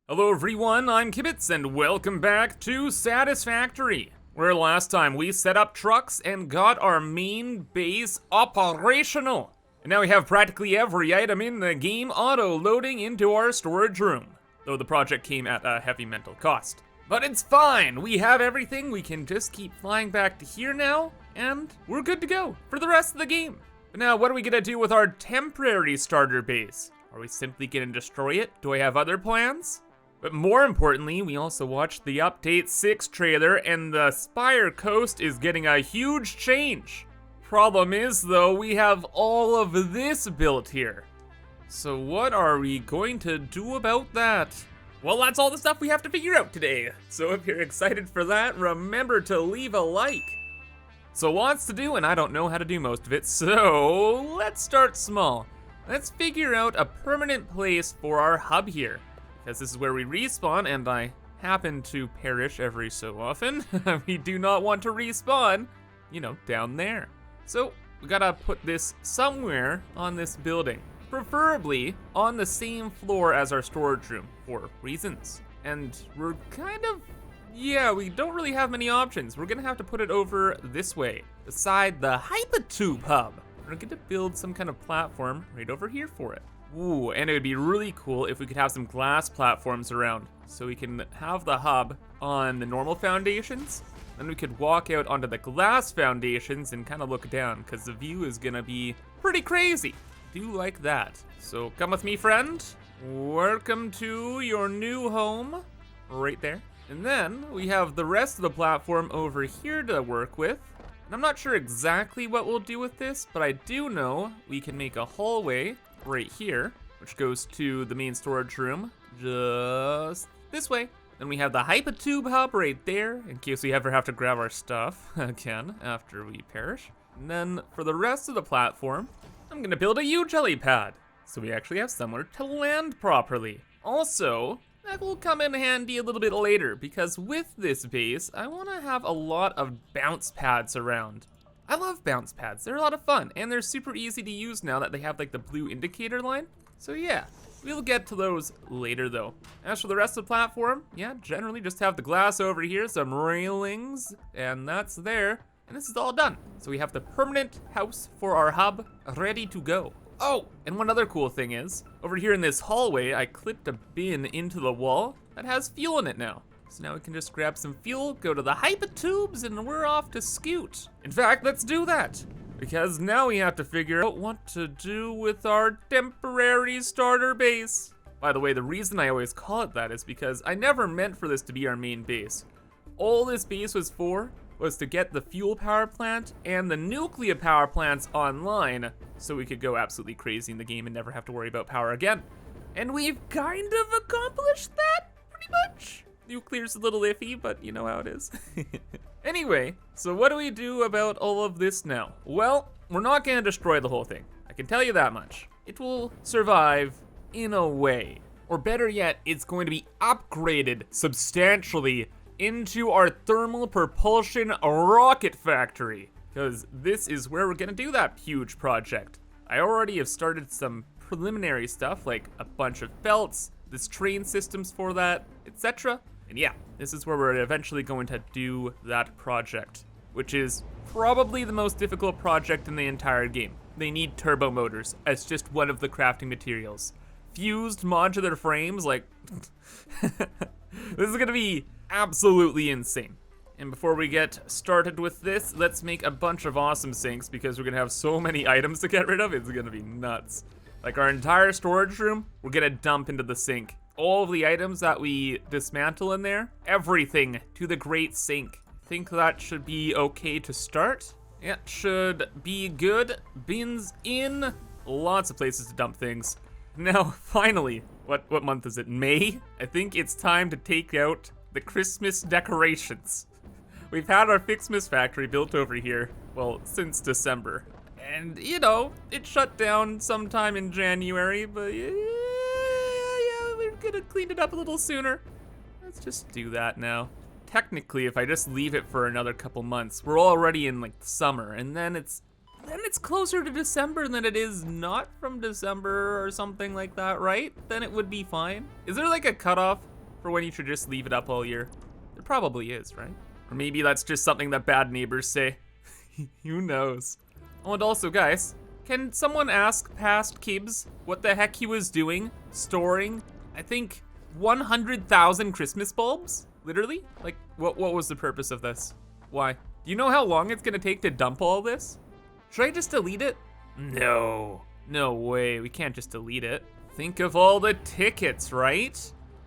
Hello everyone, I'm Kibitz and welcome back to Satisfactory, where last time we set up trucks and got our main base operational. And now we have practically every item in the game auto-loading into our storage room, though the project came at a heavy mental cost. But it's fine, we have everything, we can just keep flying back to here now, and we're good to go for the rest of the game. But now what are we gonna do with our temporary starter base? Are we simply gonna destroy it? Do I have other plans? But more importantly, we also watched the Update 6 trailer and the Spire Coast is getting a huge change. Problem is though, we have all of this built here. So what are we going to do about that? Well, that's all the stuff we have to figure out today. So if you're excited for that, remember to leave a like. So lots to do and I don't know how to do most of it, so let's start small. Let's figure out a permanent place for our hub here. Because this is where we respawn, and I happen to perish every so often. We do not want to respawn, you know, down there. So we gotta put this somewhere on this building, preferably on the same floor as our storage room for reasons. And we're kind of, we don't really have many options. We're gonna have to put it over this way, beside the Hypertube hub. We're gonna build some kind of platform right over here for it. Ooh, and it would be really cool if we could have some glass platforms around, so we can have the hub on the normal foundations, then we could walk out onto the glass foundations and kind of look down, because the view is gonna be pretty crazy. Do like that. So come with me, friend. Welcome to your new home, right there. And then we have the rest of the platform over here to work with. And I'm not sure exactly what we'll do with this, but I do know we can make a hallway right here, which goes to the main storage room, just this way. Then we have the Hypertube hub right there, in case we ever have to grab our stuff again after we perish. And then for the rest of the platform, I'm gonna build a huge helipad, so we actually have somewhere to land properly. Also, that will come in handy a little bit later, because with this base, I wanna have a lot of bounce pads around. I love bounce pads, they're a lot of fun, and they're super easy to use now that they have like the blue indicator line. So yeah, we'll get to those later though. As for the rest of the platform, generally just have the glass over here, some railings, and that's there. And this is all done. So we have the permanent house for our hub ready to go. Oh, and one other cool thing is, over here in this hallway, I clipped a bin into the wall that has fuel in it now. So now we can just grab some fuel, go to the Hypertubes, and we're off to scoot. In fact, let's do that. Because now we have to figure out what to do with our temporary starter base. By the way, the reason I always call it that is because I never meant for this to be our main base. All this base was for was to get the fuel power plant and the nuclear power plants online so we could go absolutely crazy in the game and never have to worry about power again. And we've kind of accomplished that, pretty much. Nuclear's a little iffy, but you know how it is. Anyway, so what do we do about all of this now? Well, we're not gonna destroy the whole thing. I can tell you that much. It will survive in a way. Or better yet, it's going to be upgraded substantially into our thermal propulsion rocket factory. Because this is where we're gonna do that huge project. I already have started some preliminary stuff, like a bunch of belts, this train systems for that, etc. And yeah, this is where we're eventually going to do that project, which is probably the most difficult project in the entire game. They need turbo motors as just one of the crafting materials. Fused modular frames, like, this is gonna be absolutely insane. And before we get started with this, let's make a bunch of awesome sinks because we're gonna have so many items to get rid of, it's gonna be nuts. Like our entire storage room, we're gonna dump into the sink. All of the items that we dismantle in there, everything to the great sink. Think that should be okay to start. Yeah, should be good. Bins in, lots of places to dump things. Now, finally, what month is it? May? I think it's time to take out the Christmas decorations. We've had our Fixmas factory built over here, well, since December. And, you know, it shut down sometime in January, but yeah, we're gonna clean it up a little sooner. Let's just do that now. Technically, if I just leave it for another couple months, we're already in like summer, and then it's closer to December than it is not from December or something like that, right? Then it would be fine. Is there like a cutoff? for when you should just leave it up all year? There probably is, right? Or maybe that's just something that bad neighbors say. Who knows? Oh, and also, guys, can someone ask past Kibs what the heck he was doing storing, I think, 100,000 Christmas bulbs? Literally? Like, what was the purpose of this? Why? Do you know how long it's gonna take to dump all this? Should I just delete it? No. No way, we can't just delete it. Think of all the tickets, right?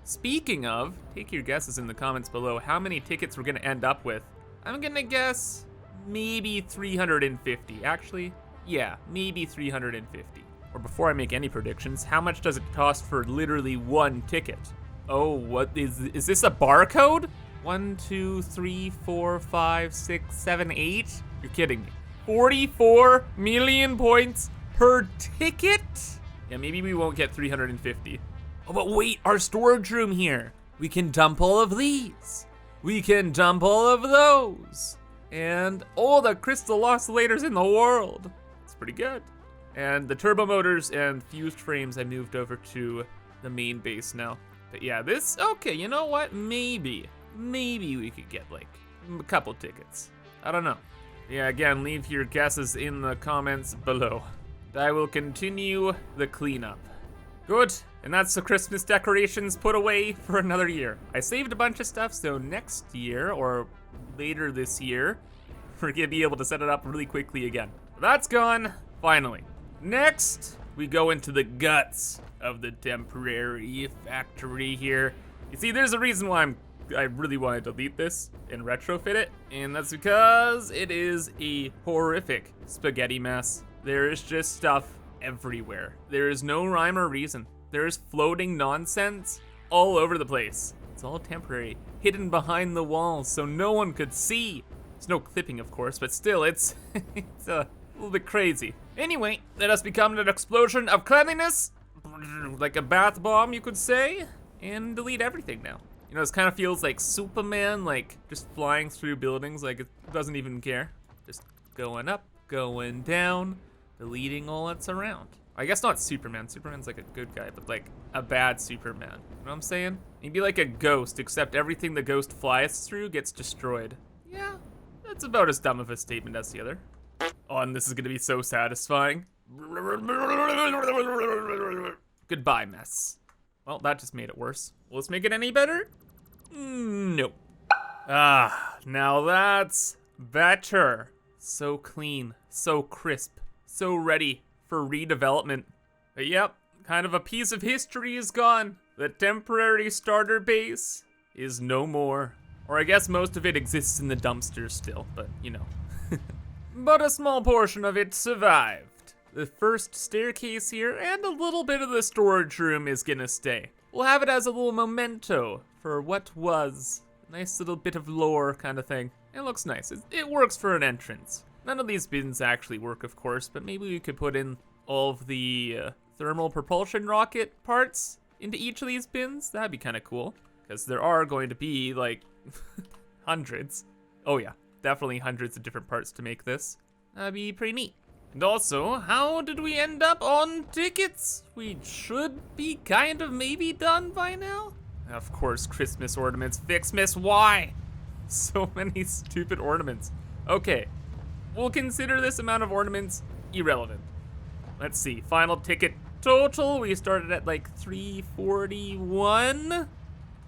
Speaking of, take your guesses in the comments below how many tickets we're gonna end up with. I'm gonna guess maybe 350. Actually, yeah, maybe 350. Or before I make any predictions, how much does it cost for literally one ticket? Oh, what is this a barcode? 1, 2, 3, 4, 5, 6, 7, 8? You're kidding me. 44 million points per ticket? Yeah, maybe we won't get 350. Oh, but wait, our storage room here. We can dump all of these. We can dump all of those. And all the crystal oscillators in the world. It's pretty good. And the turbo motors and fused frames I moved over to the main base now. But yeah, this, okay, you know what? Maybe we could get like a couple tickets. I don't know. Yeah, again, leave your guesses in the comments below. I will continue the cleanup. Good, and that's the Christmas decorations put away for another year. I saved a bunch of stuff, so next year, or later this year, we're gonna be able to set it up really quickly again. That's gone, finally. Next, we go into the guts of the temporary factory here. You see, there's a reason why I really want to delete this and retrofit it, and that's because it is a horrific spaghetti mess. There is just stuff everywhere. There is no rhyme or reason. There is floating nonsense all over the place. It's all temporary, hidden behind the walls so no one could see. There's no clipping, of course, but still, it's a little bit crazy. Anyway, let us become an explosion of cleanliness, like a bath bomb, you could say, and delete everything now. You know, this kind of feels like Superman, like just flying through buildings, like it doesn't even care. Just going up, going down, deleting all that's around. I guess not Superman. Superman's like a good guy, but like a bad Superman. You know what I'm saying? Maybe like a ghost, except everything the ghost flies through gets destroyed. Yeah, that's about as dumb of a statement as the other. Oh, and this is gonna be so satisfying. Goodbye, mess. Well, that just made it worse. Will this make it any better? Nope. Ah, now that's better. So clean, so crisp, so ready for redevelopment. But yep, kind of a piece of history is gone. The temporary starter base is no more. Or I guess most of it exists in the dumpsters still, but you know. But a small portion of it survived. The first staircase here and a little bit of the storage room is gonna stay. We'll have it as a little memento for what was. Nice little bit of lore kind of thing. It looks nice. It works for an entrance. None of these bins actually work, of course, but maybe we could put in all of the thermal propulsion rocket parts into each of these bins. That'd be kind of cool, because there are going to be like hundreds. Oh yeah, definitely hundreds of different parts to make this. That'd be pretty neat. And also, how did we end up on tickets? We should be kind of maybe done by now. Of course, Christmas ornaments. FICSIT, why? So many stupid ornaments. Okay, we'll consider this amount of ornaments irrelevant. Let's see, final ticket total. We started at like 341?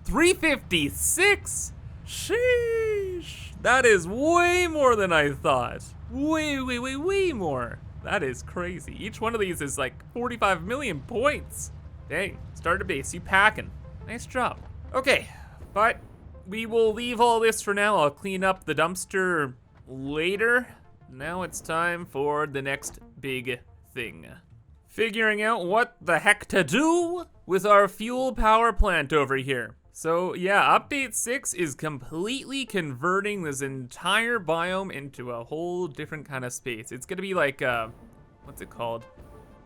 356? Sheesh. That is way more than I thought. Way more. That is crazy. Each one of these is like 45 million points. Dang, starter base, you packing. Nice job. Okay, but we will leave all this for now. I'll clean up the dumpster later. Now it's time for the next big thing. Figuring out what the heck to do with our fuel power plant over here. So yeah, update 6 is completely converting this entire biome into a whole different kind of space. It's gonna be like what's it called?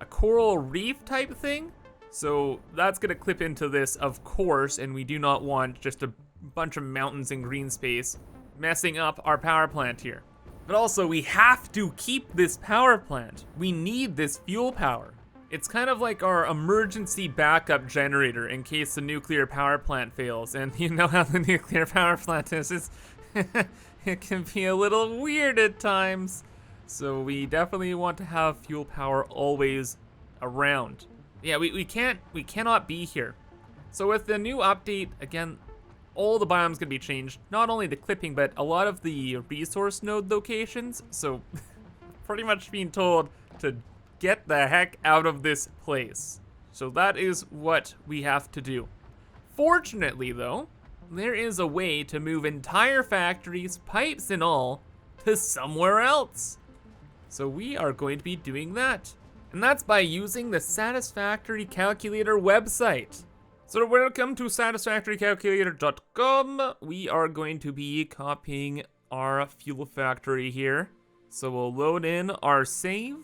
A coral reef type thing? So that's gonna clip into this, of course, and we do not want just a bunch of mountains and green space messing up our power plant here. But also, we have to keep this power plant. We need this fuel power. It's kind of like our emergency backup generator in case the nuclear power plant fails. And you know how the nuclear power plant is it can be a little weird at times. So we definitely want to have fuel power always around. Yeah, we cannot be here. So with the new update, again, all the biomes gonna be changed. Not only the clipping, but a lot of the resource node locations. So pretty much being told to get the heck out of this place. So that is what we have to do. Fortunately though, there is a way to move entire factories, pipes and all, to somewhere else. So we are going to be doing that. And that's by using the Satisfactory Calculator website. So welcome to satisfactorycalculator.com. We are going to be copying our fuel factory here. So we'll load in our save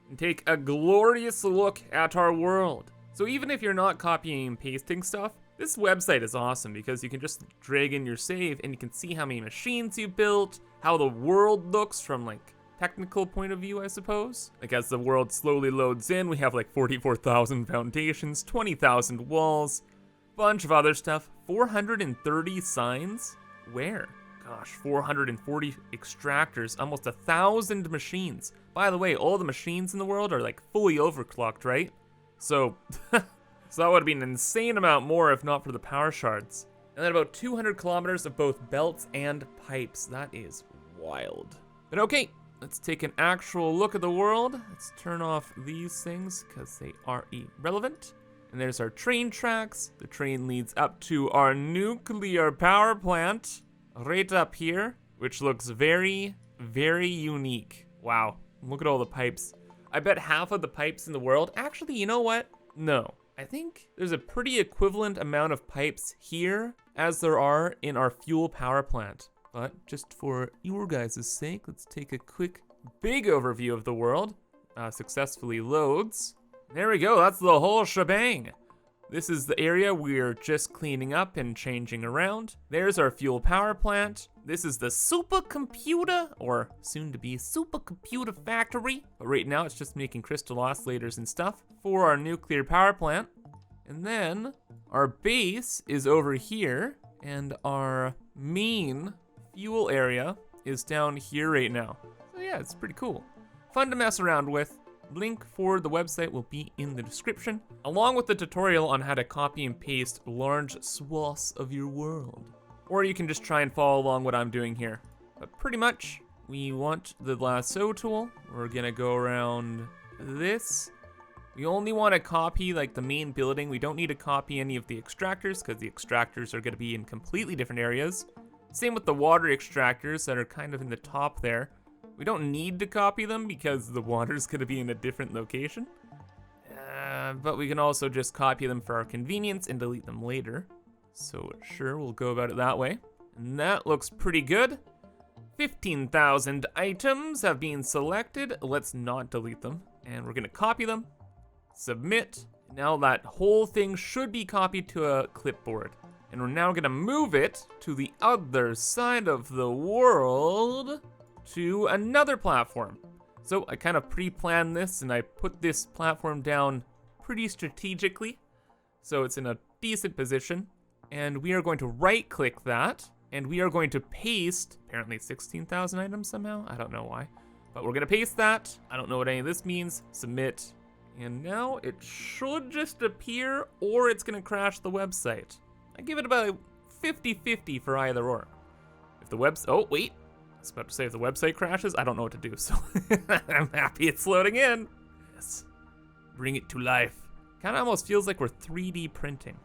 and take a glorious look at our world. So even if you're not copying and pasting stuff, this website is awesome because you can just drag in your save and you can see how many machines you built, how the world looks from like technical point of view, I suppose. Like as the world slowly loads in, we have like 44,000 foundations, 20,000 walls, bunch of other stuff, 430 signs. Where? Gosh, 440 extractors, almost 1,000 machines. By the way, all the machines in the world are like fully overclocked, right? So, so that would be an insane amount more if not for the power shards. And then about 200 kilometers of both belts and pipes. That is wild. But okay, let's take an actual look at the world. Let's turn off these things because they are irrelevant. And there's our train tracks. The train leads up to our nuclear power plant right up here, which looks very, very unique. Wow, look at all the pipes. I bet half of the pipes in the world, actually, you know what? No, I think there's a pretty equivalent amount of pipes here as there are in our fuel power plant. But just for your guys' sake, let's take a quick, big overview of the world. Successfully loads. There we go, that's the whole shebang. This is the area we're just cleaning up and changing around. There's our fuel power plant. This is the supercomputer, or soon to be supercomputer factory. But right now it's just making crystal oscillators and stuff for our nuclear power plant. And then our base is over here, and our main fuel area is down here right now. So yeah, it's pretty cool. Fun to mess around with. Link for the website will be in the description, along with the tutorial on how to copy and paste large swaths of your world. Or you can just try and follow along what I'm doing here. But pretty much, we want the lasso tool. We're gonna go around this. We only want to copy like the main building. We don't need to copy any of the extractors because the extractors are gonna be in completely different areas. Same with the water extractors that are kind of in the top there. We don't need to copy them because the water's gonna be in a different location. But we can also just copy them for our convenience and delete them later. So sure, we'll go about it that way. And that looks pretty good. 15,000 items have been selected. Let's not delete them. And we're gonna copy them, submit. Now that whole thing should be copied to a clipboard. And we're now gonna move it to the other side of the world to another platform. So I kind of pre-planned this and I put this platform down pretty strategically. So it's in a decent position. And we are going to right click that and we are going to paste, apparently 16,000 items somehow. I don't know why, but we're gonna paste that. I don't know what any of this means. Submit. And now it should just appear or it's gonna crash the website. I give it about 50-50 for either or. If the oh wait. I was about to say if the website crashes, I don't know what to do, so I'm happy it's loading in. Yes, bring it to life. Kind of almost feels like we're 3D printing,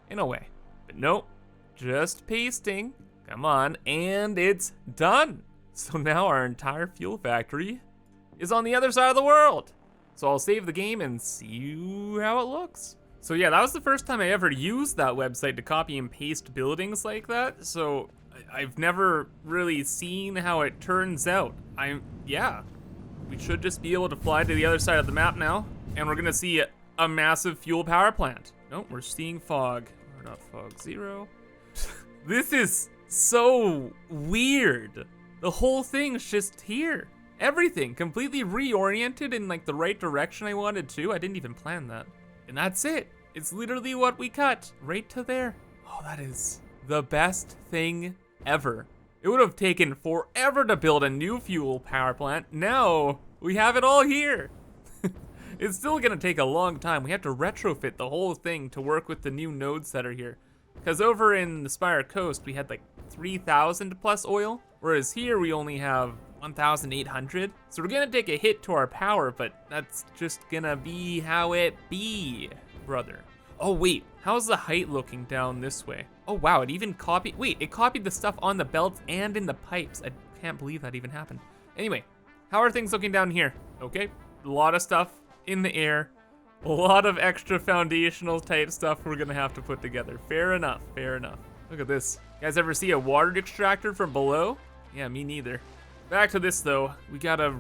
in a way. But nope, just pasting. Come on, and it's done. So now our entire fuel factory is on the other side of the world. So I'll save the game and see how it looks. So yeah, that was the first time I ever used that website to copy and paste buildings like that, so I've never really seen how it turns out. Yeah, we should just be able to fly to the other side of the map now, and we're gonna see a massive fuel power plant. Nope, we're seeing fog. We're not fog 0. This is so weird. The whole thing's just here. Everything completely reoriented in like the right direction I wanted to. I didn't even plan that. And that's it. It's literally what we cut right to there. Oh, that is the best thing ever. It would have taken forever to build a new fuel power plant. Now we have it all here. It's still gonna take a long time. We have to retrofit the whole thing to work with the new nodes that are here. Because over in the Spire Coast, we had like 3,000 plus oil, whereas here we only have 1,800. So we're gonna take a hit to our power, but that's just gonna be how it be, brother. Oh wait, how's the height looking down this way? Oh wow, it even copied, wait, it copied the stuff on the belts and in the pipes. I can't believe that even happened. Anyway, how are things looking down here? Okay, a lot of stuff in the air, a lot of extra foundational type stuff we're gonna have to put together. Fair enough, fair enough. Look at this. You guys ever see a water extractor from below? Yeah, me neither. Back to this though, we gotta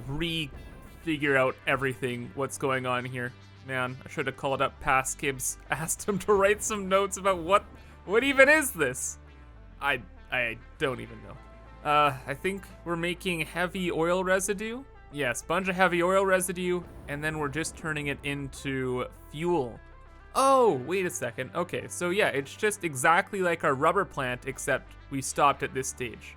figure out everything, what's going on here. Man, I should have called up past Kibs, asked him to write some notes about what even is this? I don't even know. I think we're making heavy oil residue. Yes, bunch of heavy oil residue, and then we're just turning it into fuel. Oh, wait a second. Okay, so yeah, it's just exactly like our rubber plant, except we stopped at this stage.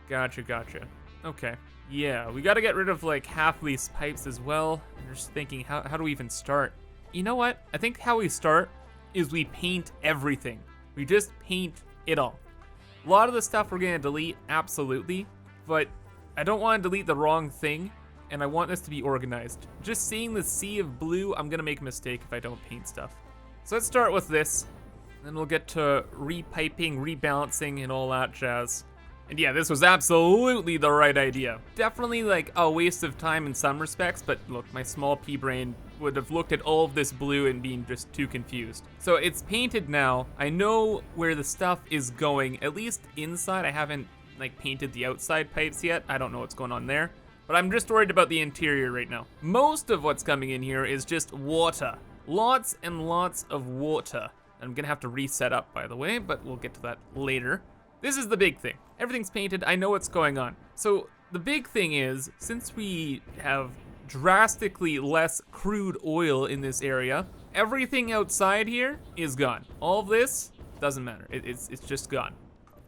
Gotcha, gotcha. Okay. Yeah, we gotta get rid of like half these pipes as well. I'm just thinking, how do we even start? You know what? I think how we start is we paint everything. We just paint it all. A lot of the stuff we're gonna delete, absolutely, but I don't wanna delete the wrong thing, and I want this to be organized. Just seeing the sea of blue, I'm gonna make a mistake if I don't paint stuff. So let's start with this, then we'll get to repiping, rebalancing, and all that jazz. And yeah, this was absolutely the right idea. Definitely like a waste of time in some respects, but look, my small pea brain would have looked at all of this blue and been just too confused. So it's painted now. I know where the stuff is going, at least inside. I haven't like painted the outside pipes yet. I don't know what's going on there, but I'm just worried about the interior right now. Most of what's coming in here is just water. Lots and lots of water. I'm gonna have to reset up, by the way, but we'll get to that later. This is the big thing. Everything's painted, I know what's going on. So the big thing is, since we have drastically less crude oil in this area, everything outside here is gone. All of this doesn't matter, it's just gone.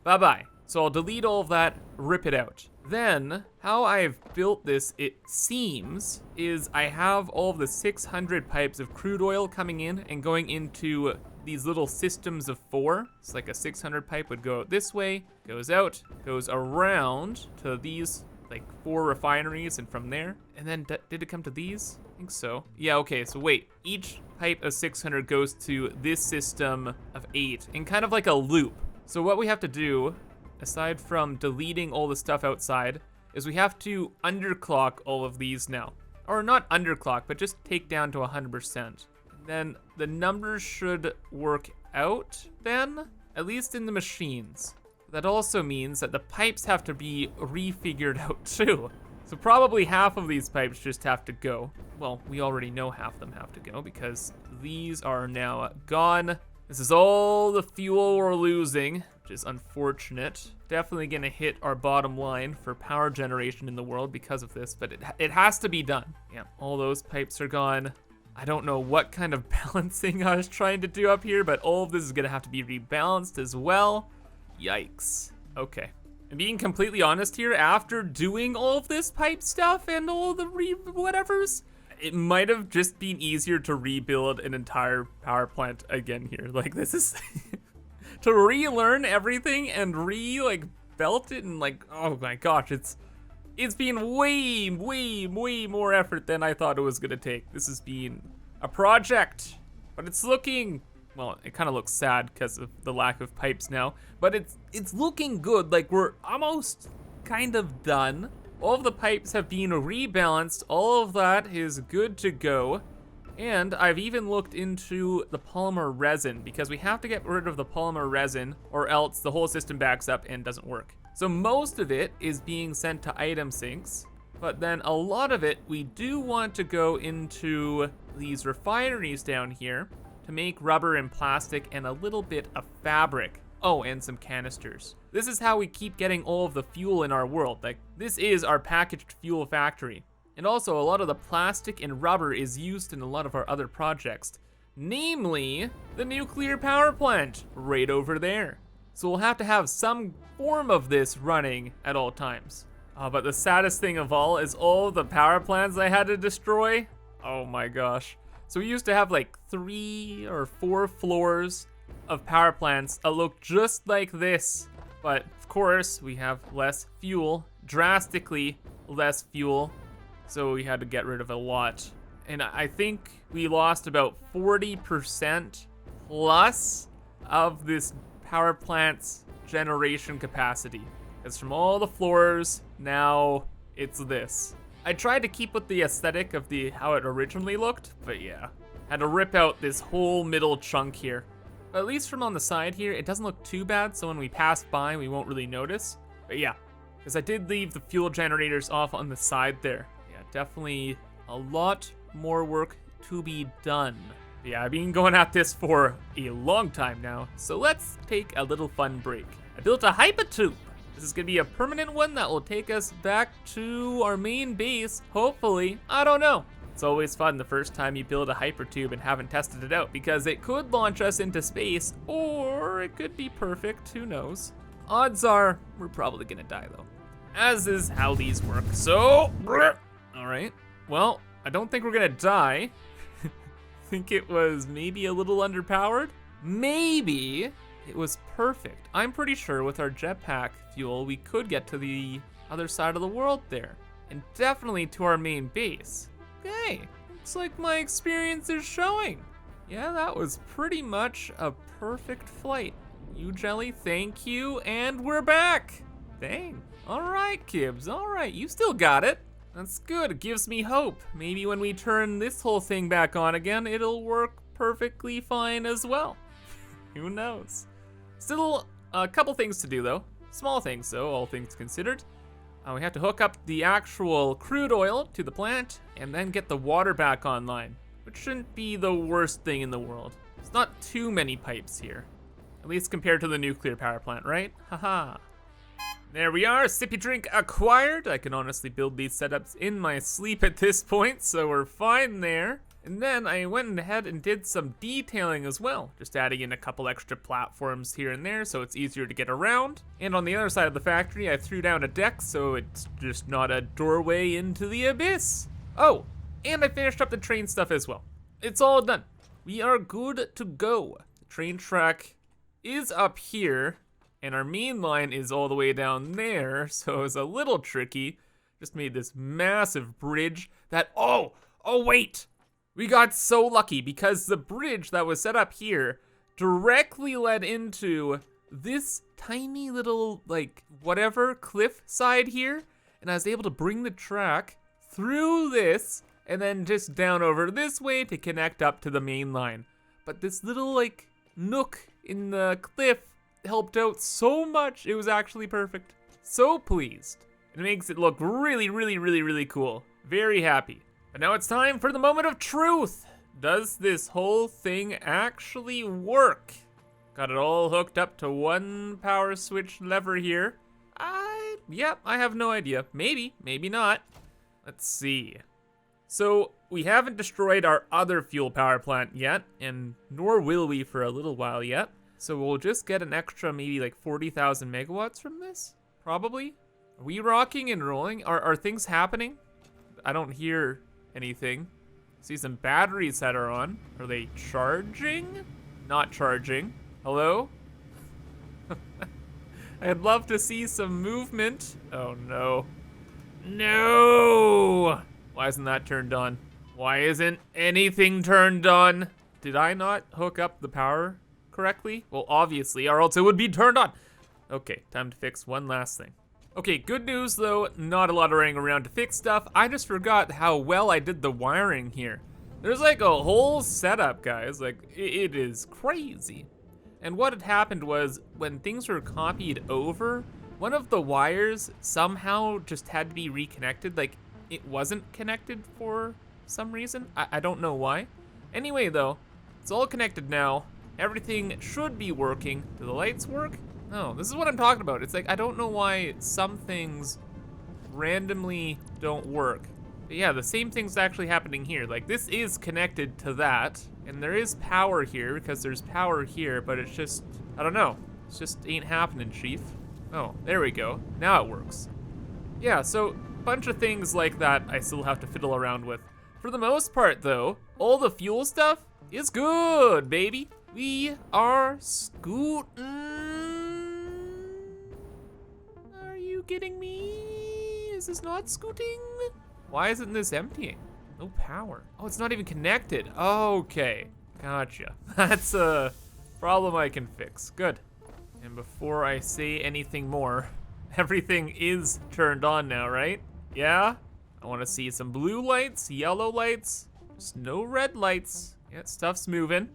Bye-bye. So I'll delete all of that, rip it out. Then, how I've built this, it seems, is I have all of the 600 pipes of crude oil coming in and going into these little systems of 4. It's like a 600 pipe would go out this way, goes out, goes around to these like 4 refineries, and from there, and then did it come to these? I think so. Yeah, okay, so wait, each pipe of 600 goes to this system of 8 in kind of like a loop. So what we have to do, aside from deleting all the stuff outside, is we have to underclock all of these now. Or not underclock, but just take down to 100%. Then the numbers should work out then, at least in the machines. That also means that the pipes have to be refigured out too. So probably half of these pipes just have to go. Well, we already know half of them have to go because these are now gone. This is all the fuel we're losing, which is unfortunate. Definitely gonna hit our bottom line for power generation in the world because of this, but it has to be done. Yeah, all those pipes are gone. I don't know what kind of balancing I was trying to do up here, but all of this is gonna have to be rebalanced as well. Yikes. Okay. And being completely honest here, after doing all of this pipe stuff and all the whatevers, it might have just been easier to rebuild an entire power plant again here. Like, this is to relearn everything and belt it, and like, oh my gosh, it's been way more effort than I thought it was gonna take. This has been a project, but it's looking, well, it kind of looks sad because of the lack of pipes now, but it's looking good. Like, we're almost kind of done. All of the pipes have been rebalanced. All of that is good to go. And I've even looked into the polymer resin because we have to get rid of the polymer resin or else the whole system backs up and doesn't work. So most of it is being sent to item sinks, but then a lot of it we do want to go into these refineries down here to make rubber and plastic and a little bit of fabric. Oh, and some canisters. This is how we keep getting all of the fuel in our world. Like, this is our packaged fuel factory. And also, a lot of the plastic and rubber is used in a lot of our other projects. Namely, the nuclear power plant, right over there. So we'll have to have some form of this running at all times. But the saddest thing of all is all the power plants I had to destroy. Oh my gosh. So we used to have like 3 or 4 floors of power plants that look just like this. But of course, we have less fuel, drastically less fuel. So we had to get rid of a lot. And I think we lost about 40% plus of this power plant's generation capacity. Because from all the floors, now it's this. I tried to keep with the aesthetic of how it originally looked, but yeah. Had to rip out this whole middle chunk here. But at least from on the side here, it doesn't look too bad, so when we pass by, we won't really notice. But yeah, because I did leave the fuel generators off on the side there. Yeah, definitely a lot more work to be done. Yeah, I've been going at this for a long time now, so let's take a little fun break. I built a hypertube. This is gonna be a permanent one that will take us back to our main base, hopefully. I don't know. It's always fun the first time you build a hypertube and haven't tested it out, because it could launch us into space, or it could be perfect, who knows. Odds are, we're probably gonna die though. As is how these work, so, all right. Well, I don't think we're gonna die. Think it was maybe a little underpowered? Maybe it was perfect. I'm pretty sure with our jetpack fuel, we could get to the other side of the world there, and definitely to our main base. Okay, looks like my experience is showing. Yeah, that was pretty much a perfect flight. You Jelly, thank you, and we're back. Dang, all right, Kibs, all right, you still got it. That's good, it gives me hope. Maybe when we turn this whole thing back on again, it'll work perfectly fine as well. Who knows? Still a couple things to do though. Small things though, all things considered. We have to hook up the actual crude oil to the plant and then get the water back online, which shouldn't be the worst thing in the world. It's not too many pipes here, at least compared to the nuclear power plant, right? Haha. There we are, sippy drink acquired. I can honestly build these setups in my sleep at this point, so we're fine there. And then I went ahead and did some detailing as well, just adding in a couple extra platforms here and there so it's easier to get around. And on the other side of the factory, I threw down a deck so it's just not a doorway into the abyss. Oh, and I finished up the train stuff as well. It's all done. We are good to go. The train track is up here, and our main line is all the way down there, so it's a little tricky. Just made this massive bridge that, oh wait! We got so lucky because the bridge that was set up here directly led into this tiny little, like, whatever, cliff side here. And I was able to bring the track through this and then just down over this way to connect up to the main line. But this little, like, nook in the cliff helped out so much. It was actually perfect. So pleased. It makes it look really, really, really, really cool. Very happy. But now it's time for the moment of truth. Does this whole thing actually work? Got it all hooked up to one power switch lever here. Yep, I have no idea. Maybe, maybe not. Let's see. So we haven't destroyed our other fuel power plant yet, and nor will we for a little while yet. So we'll just get an extra maybe like 40,000 megawatts from this, probably. Are we rocking and rolling? Are things happening? I don't hear anything. See some batteries that are on. Are they charging? Not charging. Hello? I'd love to see some movement. Oh no. No! Why isn't that turned on? Why isn't anything turned on? Did I not hook up the power correctly? Well, obviously, or else it would be turned on. Okay, time to fix one last thing. Okay, good news though, not a lot of running around to fix stuff. I just forgot how well I did the wiring here. There's like a whole setup, guys. Like, it is crazy. And what had happened was, when things were copied over, one of the wires somehow just had to be reconnected. Like, it wasn't connected for some reason. I don't know why. Anyway though, it's all connected now, everything should be working. Do the lights work? No, this is what I'm talking about. It's like, I don't know why some things randomly don't work. But yeah, the same thing's actually happening here. Like, this is connected to that, and there is power here because there's power here, but it's just, I don't know. It just ain't happening, Chief. Oh, there we go. Now it works. Yeah, so a bunch of things like that I still have to fiddle around with. For the most part, though, all the fuel stuff is good, baby. We are scooting. Are you kidding me? Is this not scooting? Why isn't this emptying? No power. Oh, it's not even connected. Okay, gotcha. That's a problem I can fix. Good. And before I say anything more, everything is turned on now, right? Yeah? I want to see some blue lights, yellow lights, just no red lights. Yeah, stuff's moving.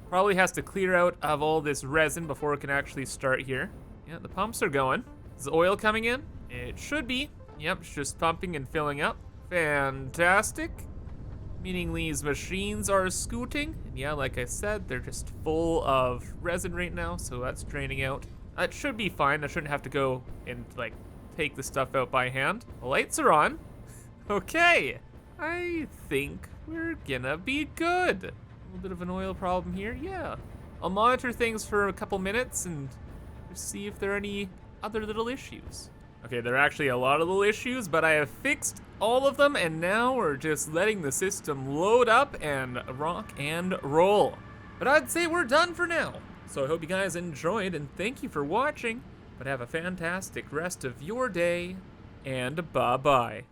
Probably has to clear out of all this resin before it can actually start here. Yeah, the pumps are going. Is the oil coming in? It should be. Yep, it's just pumping and filling up. Fantastic. Meaning these machines are scooting. And yeah, like I said, they're just full of resin right now, so that's draining out. That should be fine. I shouldn't have to go and like take the stuff out by hand. The lights are on. Okay, I think we're gonna be good. A little bit of an oil problem here, yeah. I'll monitor things for a couple minutes and just see if there are any other little issues. Okay, there are actually a lot of little issues, but I have fixed all of them, and now we're just letting the system load up and rock and roll. But I'd say we're done for now. So I hope you guys enjoyed, and thank you for watching, but have a fantastic rest of your day, and bye-bye.